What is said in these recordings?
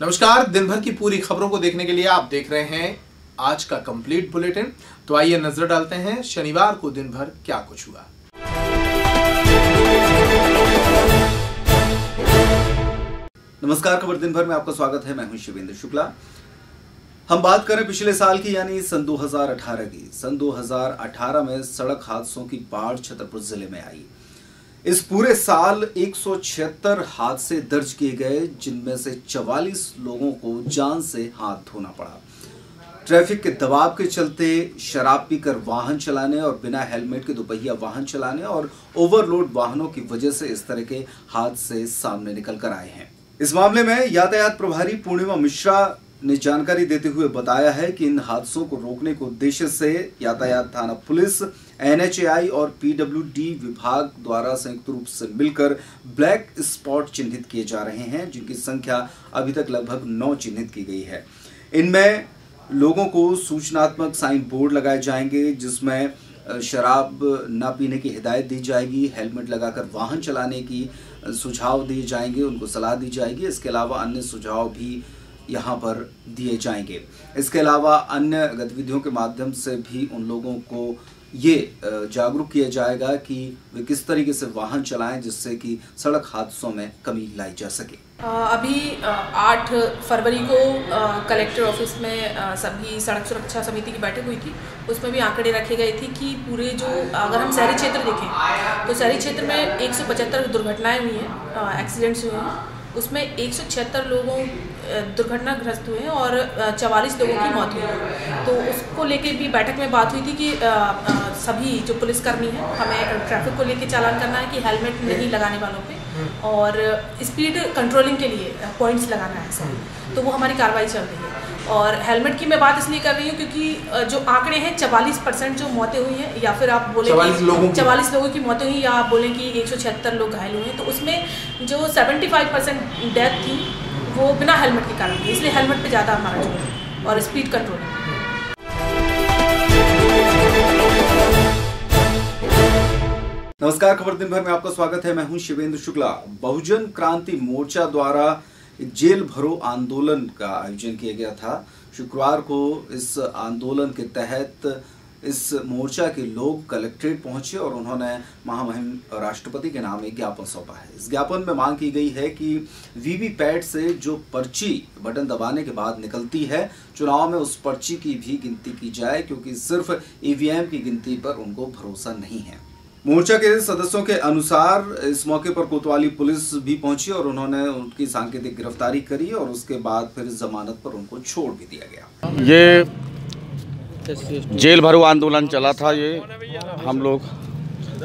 नमस्कार। दिन भर की पूरी खबरों को देखने के लिए आप देख रहे हैं आज का कंप्लीट बुलेटिन। तो आइए नजर डालते हैं शनिवार को दिन भर क्या कुछ हुआ। नमस्कार, खबर दिन भर में आपका स्वागत है। मैं हूं शिवेंद्र शुक्ला। हम बात करें पिछले साल की यानी सन 2018 की। सन 2018 में सड़क हादसों की बाढ़ छतरपुर जिले में आई। इस पूरे साल 176 हादसे दर्ज किए गए, जिनमें से 44 लोगों को जान से हाथ धोना पड़ा। ट्रैफिक के दबाव के चलते शराब पीकर वाहन चलाने और बिना हेलमेट के दोपहिया वाहन चलाने और ओवरलोड वाहनों की वजह से इस तरह के हादसे सामने निकल कर आए हैं। इस मामले में यातायात प्रभारी पूर्णिमा मिश्रा ने जानकारी देते हुए बताया है कि इन हादसों को रोकने के उद्देश्य से यातायात थाना पुलिस, NHAI और PWD विभाग द्वारा संयुक्त रूप से मिलकर ब्लैक स्पॉट चिन्हित किए जा रहे हैं, जिनकी संख्या अभी तक लगभग 9 चिन्हित की गई है। इनमें लोगों को सूचनात्मक साइन बोर्ड लगाए जाएंगे, जिसमें शराब न पीने की हिदायत दी जाएगी, हेलमेट लगाकर वाहन चलाने की सुझाव दिए जाएंगे, उनको सलाह दी जाएगी। इसके अलावा अन्य सुझाव भी यहाँ पर दिए जाएंगे। इसके अलावा अन्य गतिविधियों के माध्यम से भी उन लोगों को ये जागरूक किया जाएगा कि वे किस तरीके से वाहन चलाएं, जिससे कि सड़क हादसों में कमी लाई जा सके। अभी 8 फरवरी को कलेक्टर ऑफिस में सभी सड़क सुरक्षा समिति की बैठक हुई थी। उसमें भी आंकड़े रखे गए थे कि पूरे जो अगर हम शहरी क्षेत्र देखें तो शहरी क्षेत्र में 175 दुर्घटनाएं हुई हैं, एक्सीडेंट्स हुए हैं। उसमें 176 लोगों दुर्घटनाग्रस्त हुए हैं और 44 लोगों की मौत हुई है। तो उसको लेके भी बैठक में बात हुई थी कि सभी जो पुलिसकर्मी हैं, हमें ट्रैफिक को लेके चालान करना है कि हेलमेट नहीं लगाने वालों पे, और स्पीड कंट्रोलिंग के लिए पॉइंट्स लगाना है सभी। तो वो हमारी कार्रवाई चल रही है। और हेलमेट की मैं बात इसलिए कर रही हूँ क्योंकि जो आंकड़े हैं 44% जो मौतें हुई हैं, या फिर आप बोले 44 लोगों की मौतें हुई, या आप बोले कि 176 लोग घायल हुए हैं, तो उसमें जो 75% डेथ थी वो बिना हेलमेट के कारण थी। इसलिए हेलमेट पे ज़्यादा हमारा जोर है और स्पीड कंट्रोल। नमस्कार, खबर दिन भर में आपका स्वागत है। मैं हूं शिवेंद्र शुक्ला। बहुजन क्रांति मोर्चा द्वारा जेल भरो आंदोलन का आयोजन किया गया था। शुक्रवार को इस आंदोलन के तहत इस मोर्चा के लोग कलेक्ट्रेट पहुंचे और उन्होंने महामहिम राष्ट्रपति के नाम एक ज्ञापन सौंपा है। इस ज्ञापन में मांग की गई है कि वीवीपैट से जो पर्ची बटन दबाने के बाद निकलती है, चुनाव में उस पर्ची की भी गिनती की जाए, क्योंकि सिर्फ EVM की गिनती पर उनको भरोसा नहीं है। मोर्चा के सदस्यों के अनुसार इस मौके पर कोतवाली पुलिस भी पहुंची और उन्होंने उनकी सांकेतिक गिरफ्तारी करी और उसके बाद फिर जमानत पर उनको छोड़ भी दिया गया। ये जेल भरो आंदोलन चला था। ये हम लोग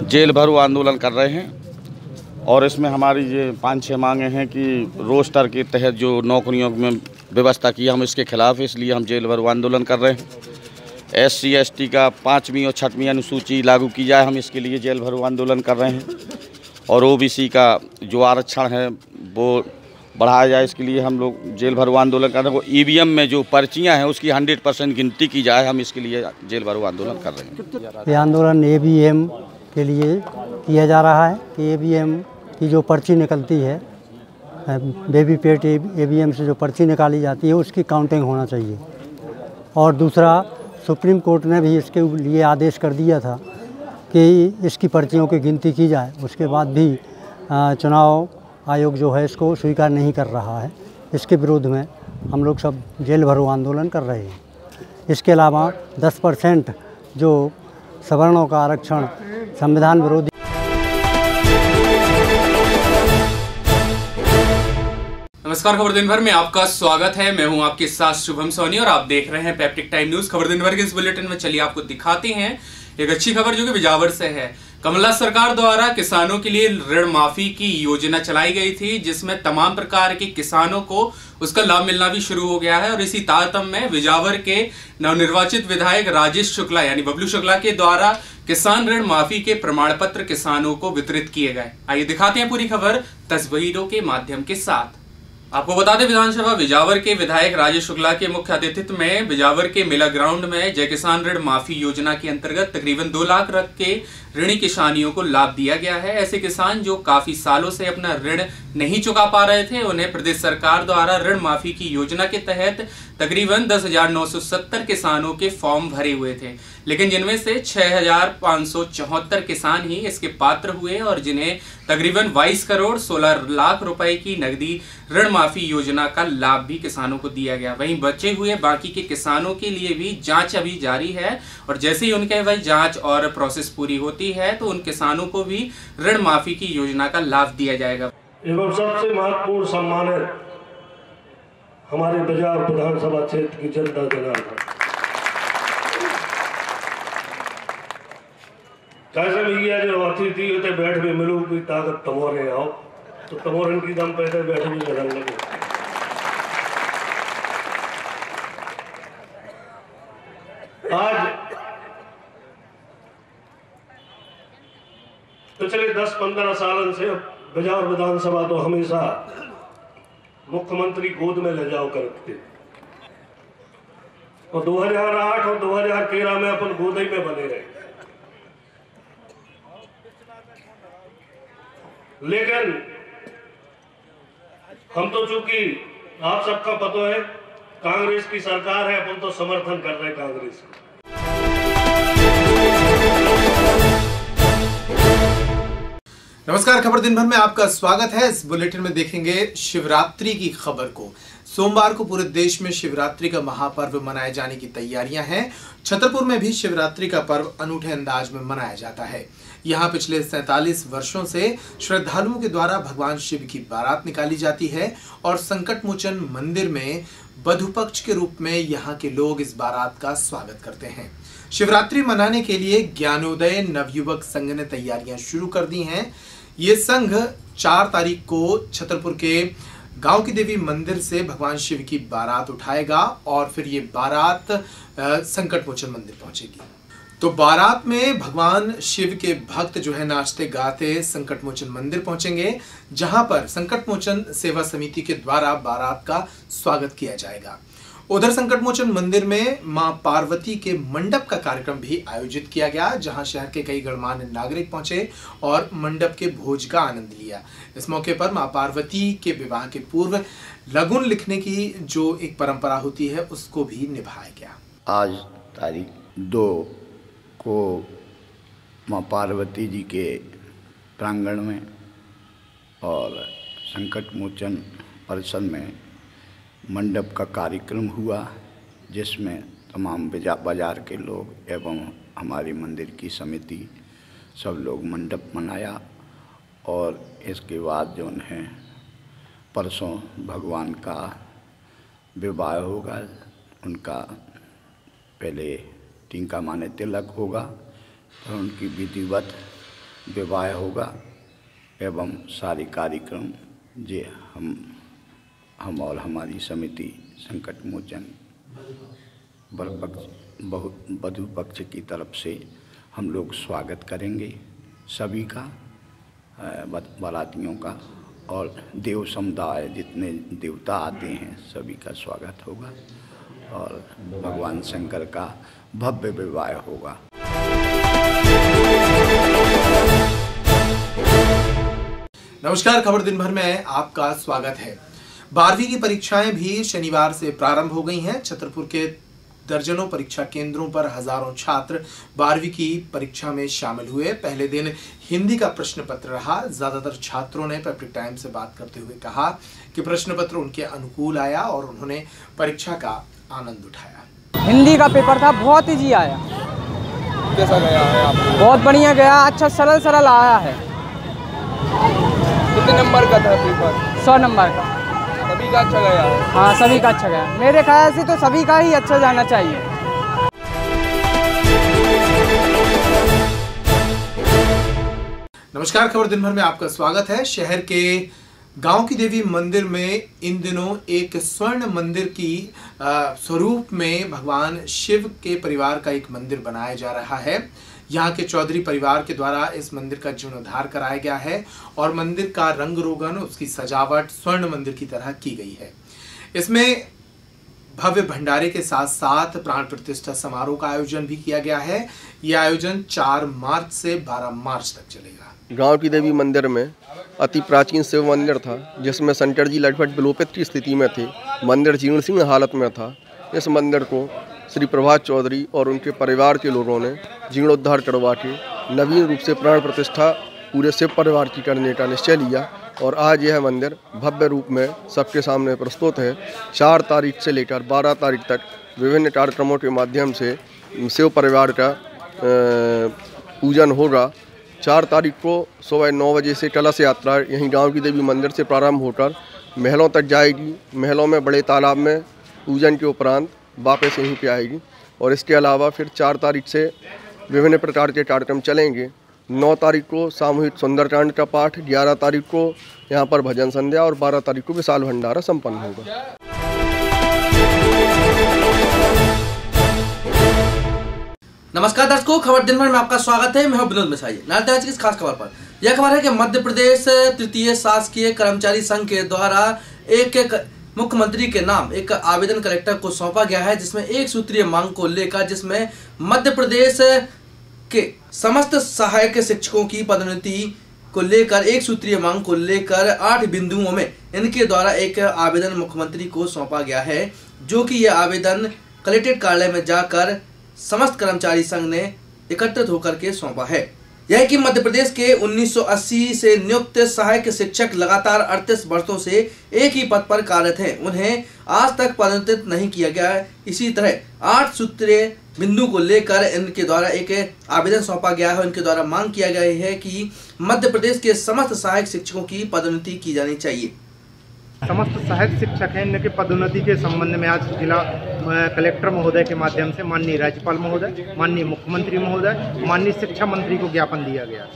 जेल भरो आंदोलन कर रहे हैं और इसमें हमारी ये 5-6 मांगे हैं कि रोस्टर के तहत जो नौकरियों में व्यवस्था की, हम इसके खिलाफ, इसलिए हम जेल भरो आंदोलन कर रहे हैं। SC ST का 5वीं और 6वीं अनुसूची लागू की जाए, हम इसके लिए जेल भरो आंदोलन कर रहे हैं। और OBC का जो आरक्षण है वो बढ़ाया जाए, इसके लिए हम लोग जेल भरो आंदोलन कर रहे हैं। वो EVM में जो पर्चियां हैं उसकी 100% गिनती की जाए, हम इसके लिए जेल भरो आंदोलन कर रहे हैं। ये आंदोलन EVM के लिए किया जा रहा है कि EVM की जो पर्ची निकलती है, वीवीपैट EVM से जो पर्ची निकाली जाती है उसकी काउंटिंग होना चाहिए। और दूसरा, सुप्रीम कोर्ट ने भी इसके लिए आदेश कर दिया था कि इसकी पर्चियों की गिनती की जाए। उसके बाद भी चुनाव आयोग जो है इसको स्वीकार नहीं कर रहा है। इसके विरोध में हम लोग सब जेल भरो आंदोलन कर रहे हैं। इसके अलावा 10% जो सवर्णों का आरक्षण संविधान विरोधी। नमस्कार, खबर दिन भर में आपका स्वागत है। मैं हूं आपके साथ शुभम सोनी और आप देख रहे हैं पैप्टिक टाइम न्यूज। खबर दिन भर के इस बुलेटिन में चलिए आपको दिखाते हैं एक अच्छी खबर जो कि बिजावर से है। कमला सरकार द्वारा किसानों के लिए ऋण माफी की योजना चलाई गई थी, जिसमें तमाम प्रकार के किसानों को उसका लाभ मिलना भी शुरू हो गया है। और इसी तारतम्य में बिजावर के नवनिर्वाचित विधायक राजेश शुक्ला यानी बबलू शुक्ला के द्वारा किसान ऋण माफी के प्रमाण पत्र किसानों को वितरित किए गए। आइए दिखाते हैं पूरी खबर तस्वीरों के माध्यम के साथ। आपको बता दें, विधानसभा बिजावर के विधायक राजेश शुक्ला के मुख्य अतिथित्व में बिजावर के मेला ग्राउंड में जय किसान ऋण माफी योजना के अंतर्गत तकरीबन 2 लाख रख के ऋणी किसानियों को लाभ दिया गया है। ऐसे किसान जो काफी सालों से अपना ऋण नहीं चुका पा रहे थे, उन्हें प्रदेश सरकार द्वारा ऋण माफी की योजना के तहत तकरीबन 10,970 किसानों के फॉर्म भरे हुए थे, लेकिन जिनमें से 6,574 किसान ही इसके पात्र हुए और जिन्हें तकरीबन 22 करोड़ 16 लाख रुपए की नकदी ऋण माफी योजना का लाभ भी किसानों को दिया गया। वहीं बचे हुए बाकी के किसानों के लिए भी जांच अभी जारी है और जैसे ही उनके भाई जांच और प्रोसेस पूरी होती है तो उन किसानों को भी ऋण माफी की योजना का लाभ दिया जाएगा। एवं सबसे महत्वपूर्ण सम्मानित हमारे बिजावर विधानसभा क्षेत्र की जनता जनार्दन, कैसे भैया जो अतिथि होते बैठ भी मिलू की ताकत तमोरे आओ तो तमोरन की दम पैसे बैठ भी बदल लगे। आज पिछले 10-15 सालों से बिजावर विधानसभा तो हमेशा मुख्यमंत्री गोद में ले जाओ करते और 2008 और 2013 में अपन गोद ही में बने रहे, लेकिन हम तो चूंकि आप सबका पता है कांग्रेस की सरकार है, अपन तो समर्थन कर रहे हैं कांग्रेस को। नमस्कार, खबर दिन भर में आपका स्वागत है। इस बुलेटिन में देखेंगे शिवरात्रि की खबर को। सोमवार को पूरे देश में शिवरात्रि का महापर्व मनाए जाने की तैयारियां हैं। छतरपुर में भी शिवरात्रि का पर्व अनूठे अंदाज में मनाया जाता है। यहाँ पिछले 47 वर्षों से श्रद्धालुओं के द्वारा भगवान शिव की बारात निकाली जाती है और संकट मोचन मंदिर में वधु पक्ष के रूप में यहाँ के लोग इस बारात का स्वागत करते हैं। शिवरात्रि मनाने के लिए ज्ञानोदय नवयुवक संघ ने तैयारियां शुरू कर दी हैं। ये संघ 4 तारीख को छतरपुर के गांव की देवी मंदिर से भगवान शिव की बारात उठाएगा और फिर ये बारात संकट मोचन मंदिर पहुंचेगी। तो बारात में भगवान शिव के भक्त जो है नाचते गाते संकट मोचन मंदिर पहुंचेंगे, जहां पर संकट मोचन सेवा समिति के द्वारा बारात का स्वागत किया जाएगा। उधर संकट मोचन मंदिर में मां पार्वती के मंडप का कार्यक्रम भी आयोजित किया गया, जहां शहर के कई गणमान्य नागरिक पहुंचे और मंडप के भोज का आनंद लिया। इस मौके पर मां पार्वती के विवाह के पूर्व लगुन लिखने की जो एक परंपरा होती है उसको भी निभाया गया। आज तारीख 2 को मां पार्वती जी के प्रांगण में और संकट मोचन परिसर में मंडप का कार्यक्रम हुआ, जिसमें तमाम बाजार के लोग एवं हमारी मंदिर की समिति सब लोग मंडप मनाया। और इसके बाद जो है परसों भगवान का विवाह होगा। उनका पहले टीका माने तिलक होगा, तो उनकी विधिवत विवाह होगा एवं सारे कार्यक्रम जे हम और हमारी समिति संकट मोचन वधु पक्ष की तरफ से हम लोग स्वागत करेंगे सभी का, बारातियों का, और देव समुदाय जितने देवता आते हैं सभी का स्वागत होगा और भगवान शंकर का भव्य विवाह होगा। नमस्कार, खबर दिन भर में आपका स्वागत है। 12वीं की परीक्षाएं भी शनिवार से प्रारंभ हो गई हैं। छतरपुर के दर्जनों परीक्षा केंद्रों पर हजारों छात्र 12वीं की परीक्षा में शामिल हुए। पहले दिन हिंदी का प्रश्न पत्र रहा। ज्यादातर छात्रों ने पैप्टिक टाइम से बात करते हुए कहा कि प्रश्न पत्र उनके अनुकूल आया और उन्होंने परीक्षा का आनंद उठाया। हिंदी का पेपर था, बहुत ईजी आया। कैसा गया है आपको? बहुत बढ़िया गया, अच्छा सरल आया है। कितने नंबर का था पेपर? 100 नंबर का। सभी का अच्छा गया है? हाँ, सभी का अच्छा गया। मेरे ख्याल से तो सभी का ही अच्छा जाना चाहिए। नमस्कार, खबर दिन भर में आपका स्वागत है। शहर के गांव की देवी मंदिर में इन दिनों एक स्वर्ण मंदिर की स्वरूप में भगवान शिव के परिवार का एक मंदिर बनाया जा रहा है। यहाँ के चौधरी परिवार के द्वारा इस मंदिर का जीर्णोद्धार कराया गया है और मंदिर का रंग रोगन, उसकी सजावट स्वर्ण मंदिर की तरह की गई है। इसमें भव्य भंडारे के साथ साथ प्राण प्रतिष्ठा समारोह का आयोजन भी किया गया है। यह आयोजन 4 मार्च से 12 मार्च तक चलेगा। गांव की देवी मंदिर में अति प्राचीन शिव मंदिर था, जिसमें शंकर जी लगभग विलोपित की स्थिति में थे। मंदिर जीर्ण हालत में था। इस मंदिर को श्री प्रभात चौधरी और उनके परिवार के लोगों ने जीर्णोद्धार करवा के नवीन रूप से प्राण प्रतिष्ठा पूरे शिव परिवार की करने का निश्चय लिया और आज यह मंदिर भव्य रूप में सबके सामने प्रस्तुत है। 4 तारीख से लेकर 12 तारीख तक विभिन्न कार्यक्रमों के माध्यम से शिव परिवार का पूजन होगा। 4 तारीख को सुबह 9 बजे से कलश यात्रा यहीं गांव की देवी मंदिर से प्रारंभ होकर महलों तक जाएगी। महलों में बड़े तालाब में पूजन के उपरांत वापस यहीं पे आएगी और इसके अलावा फिर 4 तारीख से विभिन्न प्रकार के कार्यक्रम चलेंगे। 9 तारीख को सामूहिक सुंदरकांड का पाठ, 11 तारीख को यहाँ पर भजन संध्या और 12 तारीख को विशाल भंडारा संपन्न होगा। नमस्कार दर्शकों, खबर दिन भर में आपका स्वागत है। मैं हूं विनोद मिश्रा। आज की इस खास खबर पर यह खबर है कि मध्य प्रदेश तृतीय शासकीय कर्मचारी संघ के द्वारा एक मुख्यमंत्री के नाम एक आवेदन कलेक्टर को सौंपा गया है, जिसमें एक सूत्रीय मांग को लेकर, जिसमें मध्य प्रदेश के समस्त सहायक शिक्षकों की पदोन्नति को लेकर एक सूत्रीय मांग को लेकर 8 बिंदुओं में इनके द्वारा एक आवेदन मुख्यमंत्री को सौंपा गया है, जो कि यह आवेदन कलेक्ट्रेट कार्यालय में जाकर समस्त कर्मचारी संघ ने एकत्रित होकर के सौंपा है। यह कि मध्य प्रदेश के 1980 से नियुक्त सहायक शिक्षक लगातार 38 वर्षों से एक ही पद पर कार्यरत हैं। उन्हें आज तक पदोन्नत नहीं किया गया है। इसी तरह 8 सूत्रीय बिंदु को लेकर इनके द्वारा एक आवेदन सौंपा गया है। इनके द्वारा मांग किया गया है कि मध्य प्रदेश के समस्त सहायक शिक्षकों की पदोन्नति की जानी चाहिए। समस्त सहायक शिक्षक हैं, इनके पदोन्नति के संबंध में आज जिला कलेक्टर महोदय के माध्यम से माननीय राज्यपाल महोदय, माननीय मुख्यमंत्री महोदय, माननीय शिक्षा मंत्री को ज्ञापन दिया गया।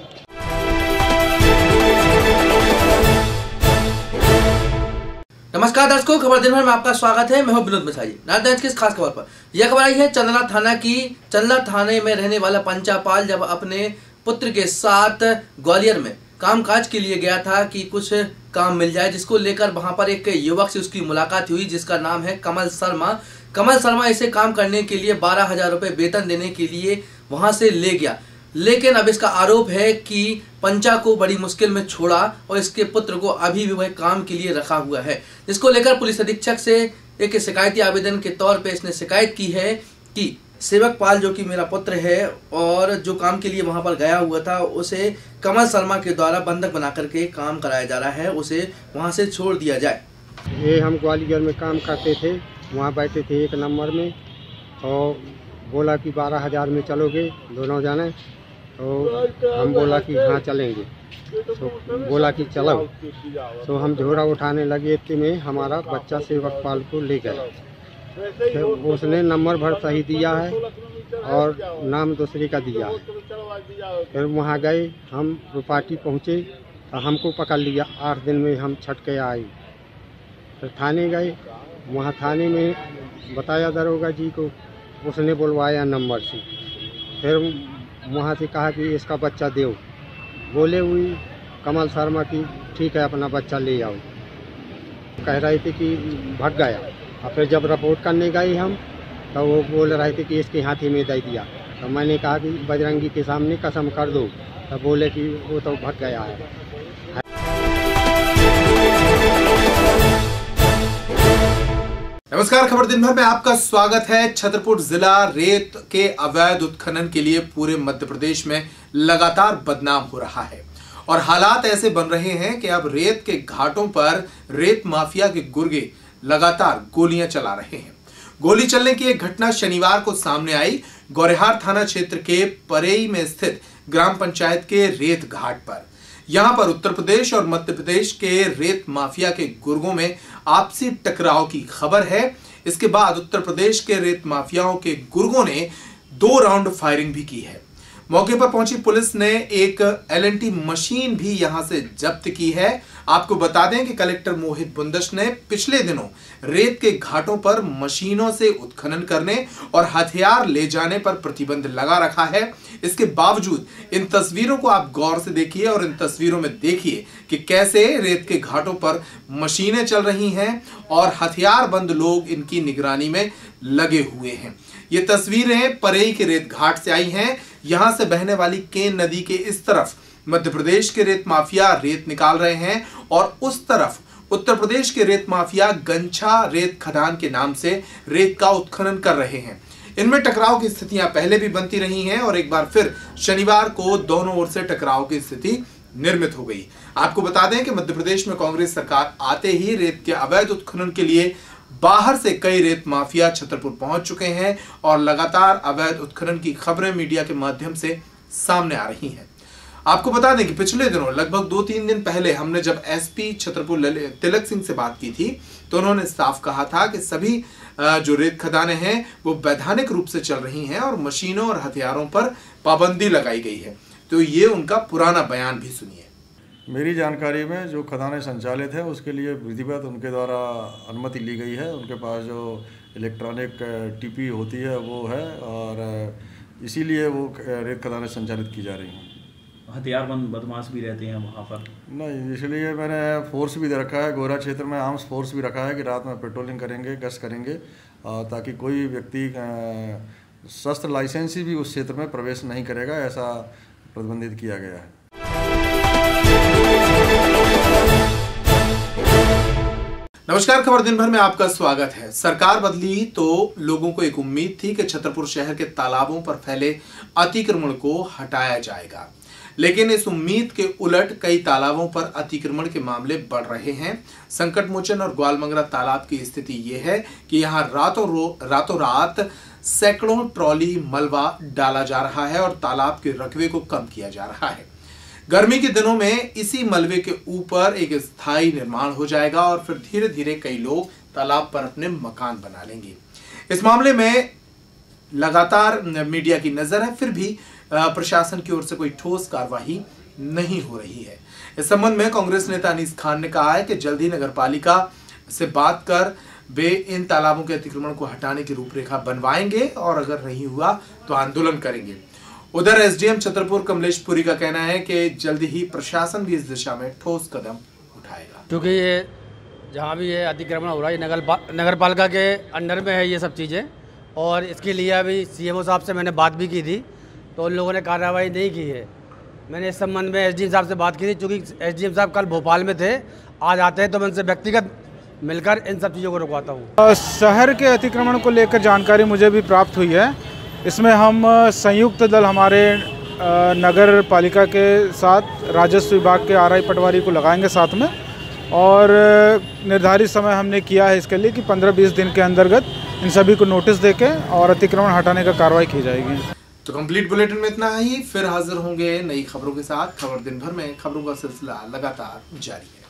नमस्कार दर्शकों, खबर दिन भर में आपका स्वागत है। मैं हूं विनोद मिश्रा। आज की इस खास खबर पर यह खबर आई है चंदला थाना की। चंदला थाने में रहने वाला पंचापाल जब अपने पुत्र के साथ ग्वालियर में कामकाज के लिए गया था कि कुछ काम मिल जाए, जिसको लेकर वहां पर एक युवक से उसकी मुलाकात हुई, जिसका नाम है कमल शर्मा। कमल शर्मा इसे काम करने के लिए 12,000 रुपए वेतन देने के लिए वहां से ले गया, लेकिन अब इसका आरोप है कि पंचा को बड़ी मुश्किल में छोड़ा और इसके पुत्र को अभी भी वह काम के लिए रखा हुआ है, जिसको लेकर पुलिस अधीक्षक से एक शिकायती आवेदन के तौर पे इसने शिकायत की है कि सेवक पाल, जो कि मेरा पुत्र है और जो काम के लिए वहां पर गया हुआ था, उसे कमल शर्मा के द्वारा बंधक बना करके काम कराया जा रहा है, उसे वहां से छोड़ दिया जाए। ये हम ग्वालियर में काम करते थे, वहाँ बैठे थे 1 नंबर में, और बोला कि 12,000 में चलोगे दोनों जाने, तो हम बोला कि हाँ चलेंगे। तो बोला कि चलो, तो हम झोरा उठाने लगे, इतने में हमारा बच्चा सेवक पाल को ले गया। फिर उसने नंबर भर सही दिया है और नाम दूसरे का दिया है। फिर वहाँ गए, हम रुपाटी पहुँचे तो हमको पकड़ लिया। 8 दिन में हम छट के आए। फिर थाने गए, वहाँ थाने में बताया दरोगा जी को, उसने बुलवाया नंबर से। फिर वहाँ से कहा कि इसका बच्चा दो। बोले हुई कमल शर्मा की ठीक है, अपना बच्चा ले आओ। कह रहे थे कि भाग गया। और फिर जब रिपोर्ट करने गए हम, तो वो बोल रहे थे कि इसके हाथी में दे दिया। तो मैंने कहा कि बजरंगी के सामने कसम कर दो, तो बोले कि वो तो भाग गया है। नमस्कार, खबर दिन भर में आपका स्वागत है। छतरपुर जिला रेत के अवैध उत्खनन के लिए पूरे मध्य प्रदेश में लगातार बदनाम हो रहा है और हालात ऐसे बन रहे हैं कि अब रेत के घाटों पर रेत माफिया के गुर्गे लगातार गोलियां चला रहे हैं। गोली चलने की एक घटना शनिवार को सामने आई गौरेहार थाना क्षेत्र के परेई में स्थित ग्राम पंचायत के रेत घाट पर। यहां पर उत्तर प्रदेश और मध्य प्रदेश के रेत माफिया के गुर्गों में आपसी टकराव की खबर है। इसके बाद उत्तर प्रदेश के रेत माफियाओं के गुर्गों ने 2 राउंड फायरिंग भी की है। मौके पर पहुंची पुलिस ने एक LNT मशीन भी यहां से जब्त की है। आपको बता दें कि कलेक्टर मोहित बुंदश ने पिछले दिनों रेत के घाटों पर मशीनों से उत्खनन करने और हथियार ले जाने पर प्रतिबंध लगा रखा है। इसके बावजूद इन तस्वीरों को आप गौर से देखिए और इन तस्वीरों में देखिए कि कैसे रेत के घाटों पर मशीनें चल रही हैं और हथियारबंद लोग इनकी निगरानी में लगे हुए हैं। ये तस्वीरें परेई के रेत घाट से आई हैं। यहां से बहने वाली केन नदी के इस तरफ मध्य प्रदेश के रेत माफिया रेत निकाल रहे हैं और उस तरफ उत्तर प्रदेश के रेत माफिया गंछा रेत खदान के नाम से रेत का उत्खनन कर रहे हैं। इनमें टकराव की स्थितियां पहले भी बनती रही हैं और एक बार फिर शनिवार को दोनों ओर से टकराव की स्थिति निर्मित हो गई। आपको बता दें कि मध्य प्रदेश में कांग्रेस सरकार आते ही रेत के अवैध उत्खनन के लिए बाहर से कई रेत माफिया छतरपुर पहुंच चुके हैं और लगातार अवैध उत्खनन की खबरें मीडिया के माध्यम से सामने आ रही हैं। आपको बता दें कि पिछले दिनों लगभग 2-3 दिन पहले हमने जब SP छतरपुर तिलक सिंह से बात की थी तो उन्होंने साफ कहा था कि सभी जो रेत खदानें हैं वो वैधानिक रूप से चल रही हैं और मशीनों और हथियारों पर पाबंदी लगाई गई है। तो ये उनका पुराना बयान भी सुनिए। मेरी जानकारी में जो खदानें संचालित है उसके लिए विधिवत उनके द्वारा अनुमति ली गई है। उनके पास जो इलेक्ट्रॉनिक TP होती है वो है और इसीलिए वो रेत खदानें संचालित की जा रही हैं। हथियारबंद बदमाश भी रहते हैं वहाँ पर? नहीं, इसलिए मैंने फोर्स भी दे रखा है, गोरा क्षेत्र में आर्म्स फोर्स भी रखा है कि रात में पेट्रोलिंग करेंगे, गश्त करेंगे ताकि कोई व्यक्ति शस्त्र लाइसेंस भी उस क्षेत्र में प्रवेश नहीं करेगा, ऐसा प्रतिबंधित किया गया है। नमस्कार, खबर दिन भर में आपका स्वागत है। सरकार बदली तो लोगों को एक उम्मीद थी कि छतरपुर शहर के तालाबों पर फैले अतिक्रमण को हटाया जाएगा, लेकिन इस उम्मीद के उलट कई तालाबों पर अतिक्रमण के मामले बढ़ रहे हैं। संकट मोचन और ग्वालमंगरा तालाब की स्थिति यह है कि यहां रातों रात सैकड़ों ट्रॉली मलबा डाला जा रहा है और तालाब के रकबे को कम किया जा रहा है। गर्मी के दिनों में इसी मलबे के ऊपर एक स्थायी निर्माण हो जाएगा और फिर धीरे धीरे कई लोग तालाब पर अपने मकान बना लेंगे। इस मामले में लगातार मीडिया की नजर है, फिर भी प्रशासन की ओर से कोई ठोस कार्रवाई नहीं हो रही है। इस संबंध में कांग्रेस नेता अनीस खान ने कहा है कि जल्द ही नगरपालिका से बात कर वे इन तालाबों के अतिक्रमण को हटाने की रूपरेखा बनवाएंगे और अगर नहीं हुआ तो आंदोलन करेंगे। उधर SDM छतरपुर कमलेश पुरी का कहना है कि जल्द ही प्रशासन भी इस दिशा में ठोस कदम उठाएगा, क्योंकि ये जहाँ भी ये अतिक्रमण हो रहा है नगर पालिका के अंडर में है ये सब चीज़ें, और इसके लिए अभी CMO साहब से मैंने बात भी की थी तो उन लोगों ने कार्रवाई नहीं की है। मैंने इस संबंध में SDM साहब से बात की थी, क्योंकि SDM साहब कल भोपाल में थे, आज आते हैं तो मैं उनसे व्यक्तिगत मिलकर इन सब चीज़ों को रुकवाता हूँ। शहर के अतिक्रमण को लेकर जानकारी मुझे भी प्राप्त हुई है। इसमें हम संयुक्त दल हमारे नगर पालिका के साथ राजस्व विभाग के RI पटवारी को लगाएंगे साथ में, और निर्धारित समय हमने किया है इसके लिए कि 15-20 दिन के अंतर्गत इन सभी को नोटिस देके और अतिक्रमण हटाने का कार्रवाई की जाएगी। तो कंप्लीट बुलेटिन में इतना ही, फिर हाजिर होंगे नई खबरों के साथ। खबर दिन भर में खबरों का सिलसिला लगातार जारी है।